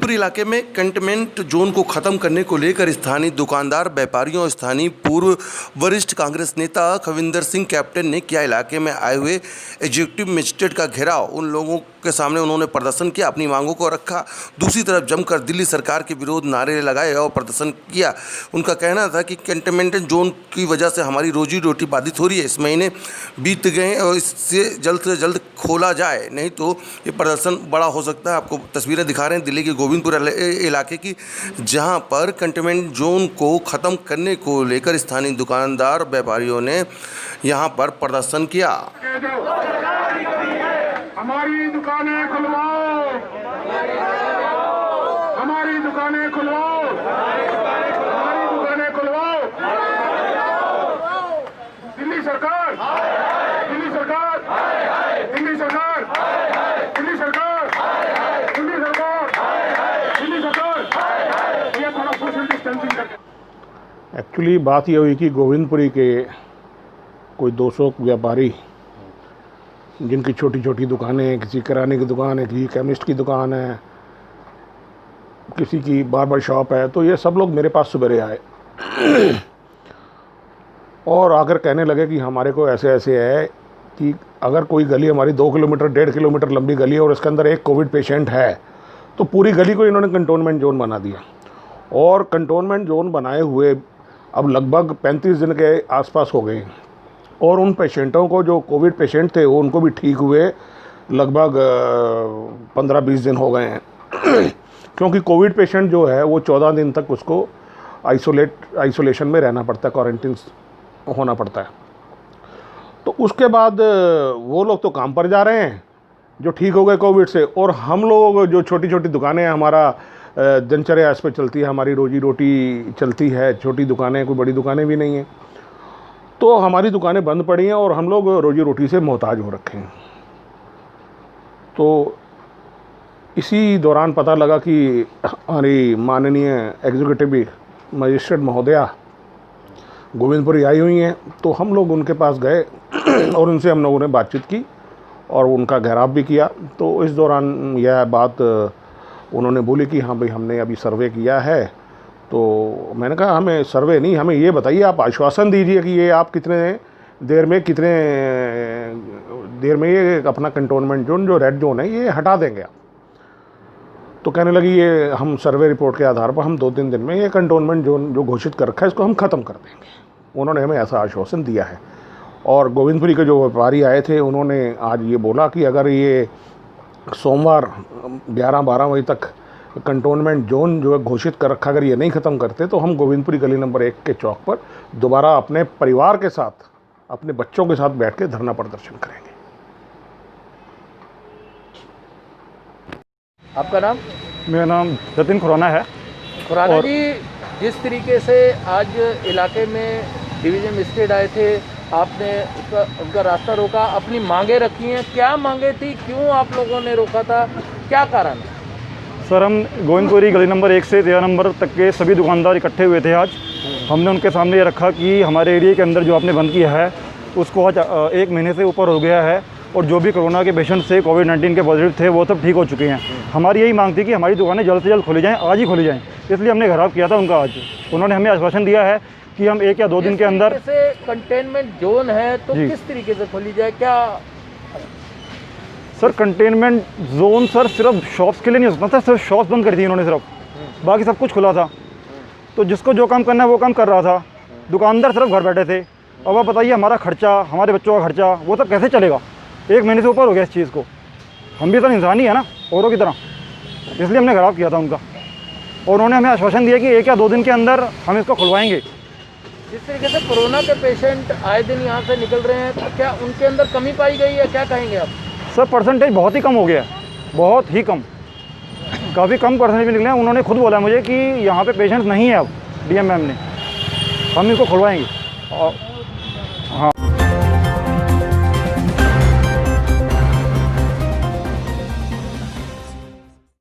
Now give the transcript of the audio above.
गोविंदपुर इलाके में containment zone को खत्म करने को लेकर स्थानीय दुकानदार, व्यापारियों और स्थानीय पूर्व वरिष्ठ कांग्रेस नेता खविंदर सिंह कैप्टन ने किया इलाके में आए हुए एग्जीक्यूटिव मजिस्ट्रेट का घेराव। उन लोगों के सामने उन्होंने प्रदर्शन किया, अपनी मांगों को रखा। दूसरी तरफ जमकर दिल्ली सरकार के विरोध नारे लगाए और प्रदर्शन किया। उनका कहना था कि कंटेनमेंट जोन की वजह से हमारी रोजी रोटी बाधित हो रही है। इस महीने बीत गए और इससे से जल्द खोला जाए, नहीं तो ये प्रदर्शन बड़ा हो सकता है। आपको तस्वीरें दिखा रहे हैं दिल्ली के गोविंदपुर इलाके की, जहां पर कंटेनमेंट जोन को ख़त्म करने को लेकर स्थानीय दुकानदार, व्यापारियों ने यहां पर प्रदर्शन किया। हमारी दुकानें खुलवाओ, हमारी दुकानें खुलवाओ, हमारी दुकानें खुलवाओ। दिल्ली सरकार, दिल्ली सरकार, दिल्ली सरकार, दिल्ली सरकार, दिल्ली सरकार, दिल्ली सरकार, ये थोड़ा सोशल डिस्टेंसिंग करके। एक्चुअली बात ये हुई कि गोविंदपुरी के कोई 200 व्यापारी, जिनकी छोटी छोटी दुकानें हैं, किसी किराने की दुकान है, किसी केमिस्ट की दुकान है, किसी की बार्बर शॉप है, तो ये सब लोग मेरे पास सवेरे आए और आकर कहने लगे कि हमारे को ऐसे ऐसे है कि अगर कोई गली हमारी 2 किलोमीटर 1.5 किलोमीटर लंबी गली है और इसके अंदर एक कोविड पेशेंट है, तो पूरी गली को इन्होंने कंटोनमेंट जोन बना दिया। और कंटोनमेंट जोन बनाए हुए अब लगभग 35 दिन के आसपास हो गए और उन पेशेंटों को, जो कोविड पेशेंट थे, वो उनको भी ठीक हुए लगभग 15-20 दिन हो गए हैं क्योंकि कोविड पेशेंट जो है वो 14 दिन तक उसको आइसोलेशन में रहना पड़ता है, क्वारंटीन होना पड़ता है। तो उसके बाद वो लोग तो काम पर जा रहे हैं जो ठीक हो गए कोविड से, और हम लोग जो छोटी छोटी दुकानें, हमारा दिनचर्या इस पर चलती है, हमारी रोजी रोटी चलती है, छोटी दुकानें, कोई बड़ी दुकानें भी नहीं हैं, तो हमारी दुकानें बंद पड़ी हैं और हम लोग रोजी रोटी से मोहताज हो रखे हैं। तो इसी दौरान पता लगा कि हमारी माननीय एग्जीक्यूटिव मजिस्ट्रेट महोदया गोविंदपुरी आई हुई हैं, तो हम लोग उनके पास गए और उनसे हम लोगों ने बातचीत की और उनका घेराव भी किया। तो इस दौरान यह बात उन्होंने बोली कि हाँ भाई, हमने अभी सर्वे किया है। तो मैंने कहा हमें सर्वे नहीं, हमें ये बताइए, आप आश्वासन दीजिए कि ये आप कितने देर में ये अपना कंटोनमेंट जोन, जो रेड जोन है, ये हटा देंगे आप। तो कहने लगी ये हम सर्वे रिपोर्ट के आधार पर हम 2-3 दिन में ये कंटोनमेंट जोन जो घोषित कर रखा है इसको हम ख़त्म कर देंगे। उन्होंने हमें ऐसा आश्वासन दिया है। और गोविंदपुरी के जो व्यापारी आए थे, उन्होंने आज ये बोला कि अगर ये सोमवार 11-12 बजे तक कंटोनमेंट जोन जो है घोषित कर रखा, अगर ये नहीं ख़त्म करते, तो हम गोविंदपुरी गली नंबर 1 के चौक पर दोबारा अपने परिवार के साथ, अपने बच्चों के साथ बैठ के धरना प्रदर्शन करेंगे। आपका नाम? मेरा नाम जतिन खुराना है। खुराना जी, जिस तरीके से आज इलाके में डिवीजन मजिस्ट्रेट आए थे, आपने उनका रास्ता रोका, अपनी मांगे रखी हैं, क्या मांगे थी, क्यों आप लोगों ने रोका था, क्या कारण है? सर, हम गोविंदपुरी गली नंबर 1 से 13 नंबर तक के सभी दुकानदार इकट्ठे हुए थे आज। हमने उनके सामने ये रखा कि हमारे एरिया के अंदर जो आपने बंद किया है उसको आज 1 महीने से ऊपर हो गया है और जो भी कोरोना के पेशेंट से कोविड-19 के पॉजिटिव थे वो सब ठीक हो चुके हैं। हमारी यही मांग थी कि हमारी दुकानें जल्द से जल्द खोली जाएँ, आज ही खोली जाएँ, इसलिए हमने घेराव किया था उनका आज। उन्होंने हमें आश्वासन दिया है कि हम 1 या 2 दिन के अंदर से कंटेनमेंट जोन है तो किस तरीके से खोली जाए, क्या? सर, कंटेनमेंट जोन सर सिर्फ शॉप्स के लिए नहीं हो सकता था, सिर्फ शॉप्स बंद कर दी उन्होंने, सिर्फ, बाकी सब कुछ खुला था। तो जिसको जो काम करना है वो काम कर रहा था, दुकानदार सिर्फ घर बैठे थे। अब आप बताइए, हमारा खर्चा, हमारे बच्चों का खर्चा, वो सब कैसे चलेगा? 1 महीने से ऊपर हो गया इस चीज़ को। हम भी तो इंसान ही है ना, औरों की तरह, इसलिए हमने घेराव किया था उनका और उन्होंने हमें आश्वासन दिया कि 1 या 2 दिन के अंदर हम इसको खुलवाएंगे। जिस तरीके से कोरोना के पेशेंट आए दिन यहाँ से निकल रहे हैं, तो क्या उनके अंदर कमी पाई गई है, क्या कहेंगे आप? सर, परसेंटेज बहुत ही कम हो गया है, बहुत ही कम, काफ़ी कम परसेंटेज भी निकले हैं। उन्होंने खुद बोला मुझे कि यहाँ पे पेशेंट्स नहीं है अब, डीएम मैम ने, हम इसको खुलवाएंगे। और